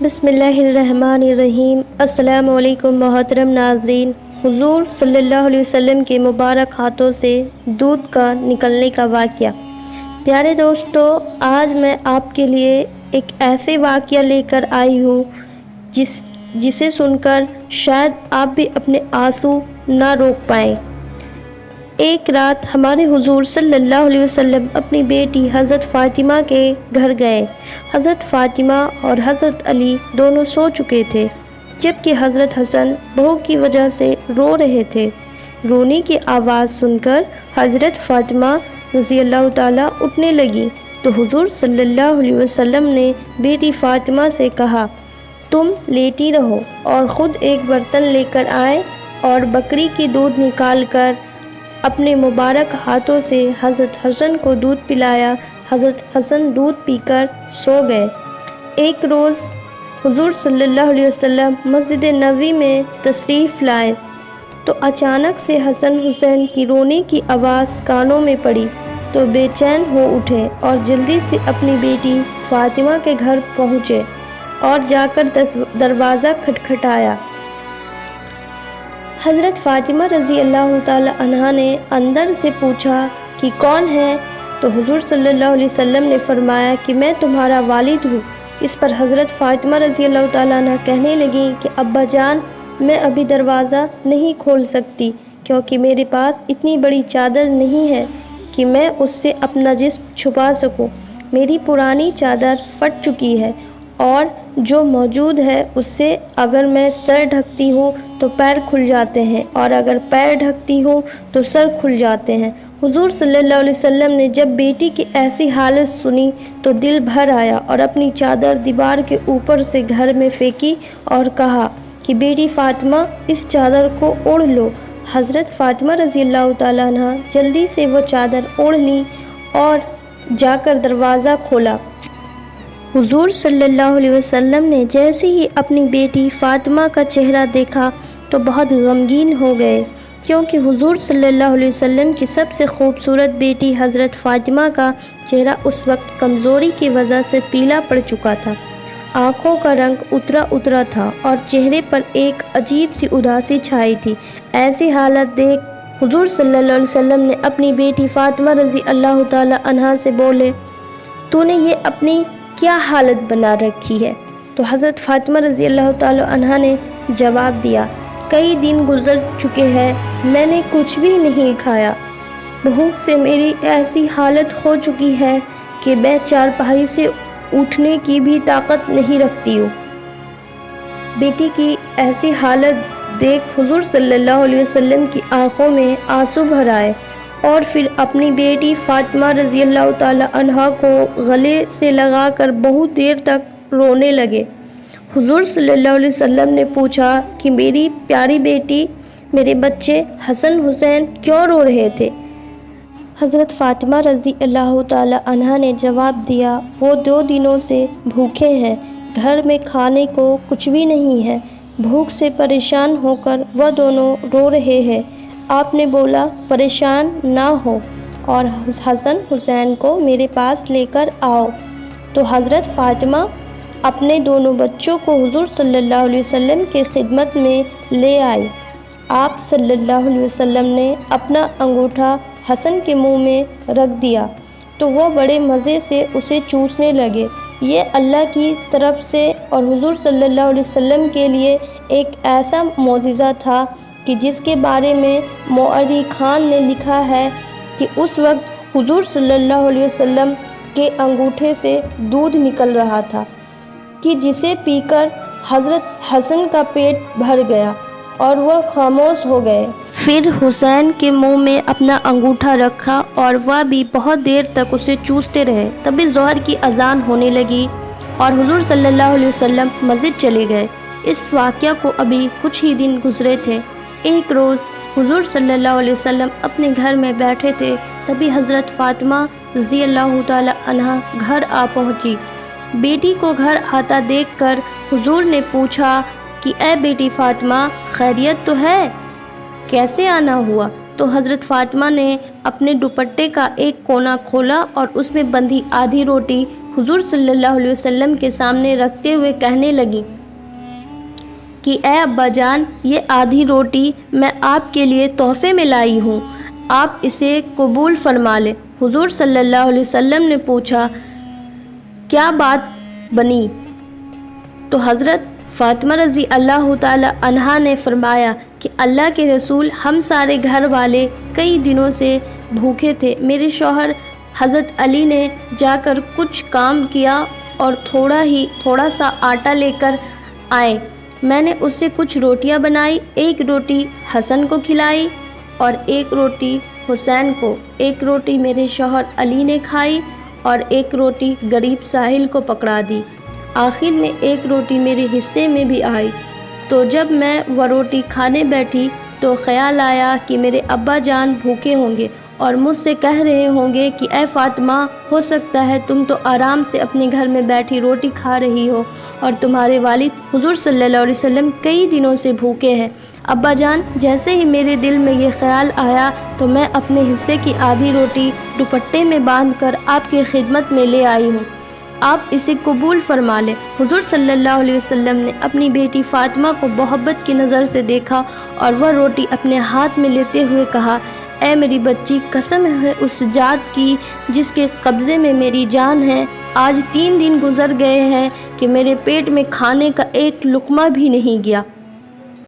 بسم اللہ الرحمن الرحیم۔ السلام علیکم محترم ناظرین۔ حضور صلی اللہ علیہ وسلم کے مبارک ہاتھوں سے دودھ کا نکلنے کا واقعہ۔ پیارے دوستو، آج میں آپ کے لیے ایک ایسے واقعہ لے کر آئی ہوں جسے سن کر شاید آپ بھی اپنے آنسو نہ روک پائیں۔ ایک رات ہمارے حضور صلی اللہ علیہ وسلم اپنی بیٹی حضرت فاطمہ کے گھر گئے۔ حضرت فاطمہ اور حضرت علی دونوں سو چکے تھے، جبکہ حضرت حسن بھوک کی وجہ سے رو رہے تھے۔ رونے کی آواز سن کر حضرت فاطمہ رضی اللہ تعالیٰ اٹھنے لگی تو حضور صلی اللہ علیہ وسلم نے بیٹی فاطمہ سے کہا، تم لیٹی رہو، اور خود ایک برتن لے کر آئے اور بکری کی دودھ نکال کر اپنے مبارک ہاتھوں سے حضرت حسن کو دودھ پلایا۔ حضرت حسن دودھ پی کر سو گئے۔ ایک روز حضور صلی اللہ علیہ وسلم مسجد نبوی میں تشریف لائے تو اچانک سے حسن حسین کی رونے کی آواز کانوں میں پڑی تو بے چین ہو اٹھے اور جلدی سے اپنی بیٹی فاطمہ کے گھر پہنچے اور جا کر دروازہ کھٹکھٹایا۔ حضرت فاطمہ رضی اللہ تعالی عنہا نے اندر سے پوچھا کہ کون ہے؟ تو حضور صلی اللہ علیہ وسلم نے فرمایا کہ میں تمہارا والد ہوں۔ اس پر حضرت فاطمہ رضی اللہ تعالیٰ عنہ کہنے لگیں کہ ابا جان، میں ابھی دروازہ نہیں کھول سکتی کیونکہ میرے پاس اتنی بڑی چادر نہیں ہے کہ میں اس سے اپنا جسم چھپا سکوں۔ میری پرانی چادر پھٹ چکی ہے اور جو موجود ہے اس سے اگر میں سر ڈھکتی ہوں تو پیر کھل جاتے ہیں اور اگر پیر ڈھکتی ہوں تو سر کھل جاتے ہیں۔ حضور صلی اللہ علیہ وسلم نے جب بیٹی کی ایسی حالت سنی تو دل بھر آیا اور اپنی چادر دیوار کے اوپر سے گھر میں پھینکی اور کہا کہ بیٹی فاطمہ، اس چادر کو اوڑھ لو۔ حضرت فاطمہ رضی اللہ تعالیٰ عنہ جلدی سے وہ چادر اوڑھ لی اور جا کر دروازہ کھولا۔ حضور صلی اللہ علیہ وسلم نے جیسے ہی اپنی بیٹی فاطمہ کا چہرہ دیکھا تو بہت غمگین ہو گئے، کیونکہ حضور صلی اللہ علیہ وسلم کی سب سے خوبصورت بیٹی حضرت فاطمہ کا چہرہ اس وقت کمزوری کی وجہ سے پیلا پڑ چکا تھا، آنکھوں کا رنگ اترا تھا اور چہرے پر ایک عجیب سی اداسی چھائی تھی۔ ایسی حالت دیکھ حضور صلی اللہ علیہ وسلم نے اپنی بیٹی فاطمہ رضی اللہ تعالی عنہا سے بولے، تو نے یہ اپنی کیا حالت بنا رکھی ہے؟ تو حضرت فاطمہ رضی اللہ تعالی عنہا نے جواب دیا، کئی دن گزر چکے ہیں، میں نے کچھ بھی نہیں کھایا، بھوک سے میری ایسی حالت ہو چکی ہے کہ میں چارپائی سے اٹھنے کی بھی طاقت نہیں رکھتی ہوں۔ بیٹی کی ایسی حالت دیکھ حضور صلی اللہ علیہ وسلم کی آنکھوں میں آنسو بھر آئے اور پھر اپنی بیٹی فاطمہ رضی اللہ تعالی عنہا کو گلے سے لگا کر بہت دیر تک رونے لگے۔ حضور صلی اللہ علیہ وسلم نے پوچھا کہ میری پیاری بیٹی، میرے بچے حسن حسین کیوں رو رہے تھے؟ حضرت فاطمہ رضی اللہ تعالی عنہا نے جواب دیا، وہ 2 دنوں سے بھوکے ہیں، گھر میں کھانے کو کچھ بھی نہیں ہے، بھوک سے پریشان ہو کر وہ دونوں رو رہے ہیں۔ آپ نے بولا پریشان نہ ہو اور حسن حسین کو میرے پاس لے کر آؤ۔ تو حضرت فاطمہ اپنے دونوں بچوں کو حضور صلی اللہ علیہ وسلم کی خدمت میں لے آئی۔ آپ صلی اللہ علیہ وسلم نے اپنا انگوٹھا حسن کے منہ میں رکھ دیا تو وہ بڑے مزے سے اسے چوسنے لگے۔ یہ اللہ کی طرف سے اور حضور صلی اللہ علیہ وسلم کے لیے ایک ایسا معجزہ تھا کہ جس کے بارے میں مورخان نے لکھا ہے کہ اس وقت حضور صلی اللہ علیہ وسلم کے انگوٹھے سے دودھ نکل رہا تھا کہ جسے پی کر حضرت حسن کا پیٹ بھر گیا اور وہ خاموش ہو گئے۔ پھر حسین کے منہ میں اپنا انگوٹھا رکھا اور وہ بھی بہت دیر تک اسے چوستے رہے۔ تبھی ظہر کی اذان ہونے لگی اور حضور صلی اللہ علیہ وسلم مسجد چلے گئے۔ اس واقعہ کو ابھی کچھ ہی دن گزرے تھے۔ ایک روز حضور صلی اللہ علیہ وسلم اپنے گھر میں بیٹھے تھے، تبھی حضرت فاطمہ رضی اللہ تعالی عنہا گھر آ پہنچی۔ بیٹی کو گھر آتا دیکھ کر حضور نے پوچھا کہ اے بیٹی فاطمہ، خیریت تو ہے؟ کیسے آنا ہوا؟ تو حضرت فاطمہ نے اپنے دوپٹے کا ایک کونا کھولا اور اس میں بندھی آدھی روٹی حضور صلی اللہ علیہ وسلم کے سامنے رکھتے ہوئے کہنے لگیں کہ اے ابا جان، یہ آدھی روٹی میں آپ کے لیے تحفے میں لائی ہوں، آپ اسے قبول فرما لیں۔ حضور صلی اللہ علیہ وسلم نے پوچھا کیا بات بنی؟ تو حضرت فاطمہ رضی اللہ تعالی عنہا نے فرمایا کہ اللہ کے رسول، ہم سارے گھر والے کئی دنوں سے بھوکے تھے، میرے شوہر حضرت علی نے جا کر کچھ کام کیا اور تھوڑا سا آٹا لے کر آئے، میں نے اس سے کچھ روٹیاں بنائی، ایک روٹی حسن کو کھلائی اور ایک روٹی حسین کو، ایک روٹی میرے شوہر علی نے کھائی اور ایک روٹی غریب ساحل کو پکڑا دی، آخر میں ایک روٹی میرے حصے میں بھی آئی۔ تو جب میں وہ روٹی کھانے بیٹھی تو خیال آیا کہ میرے ابا جان بھوکے ہوں گے اور مجھ سے کہہ رہے ہوں گے کہ اے فاطمہ، ہو سکتا ہے تم تو آرام سے اپنے گھر میں بیٹھی روٹی کھا رہی ہو اور تمہارے والد حضور صلی اللہ علیہ وسلم کئی دنوں سے بھوکے ہیں۔ ابا جان، جیسے ہی میرے دل میں یہ خیال آیا تو میں اپنے حصے کی آدھی روٹی دوپٹے میں باندھ کر آپ کی خدمت میں لے آئی ہوں، آپ اسے قبول فرما لیں۔ حضور صلی اللہ علیہ وسلم نے اپنی بیٹی فاطمہ کو محبت کی نظر سے دیکھا اور وہ روٹی اپنے ہاتھ میں لیتے ہوئے کہا، اے میری بچی، قسم ہے اس ذات کی جس کے قبضے میں میری جان ہے، آج 3 دن گزر گئے ہیں کہ میرے پیٹ میں کھانے کا ایک لقمہ بھی نہیں گیا۔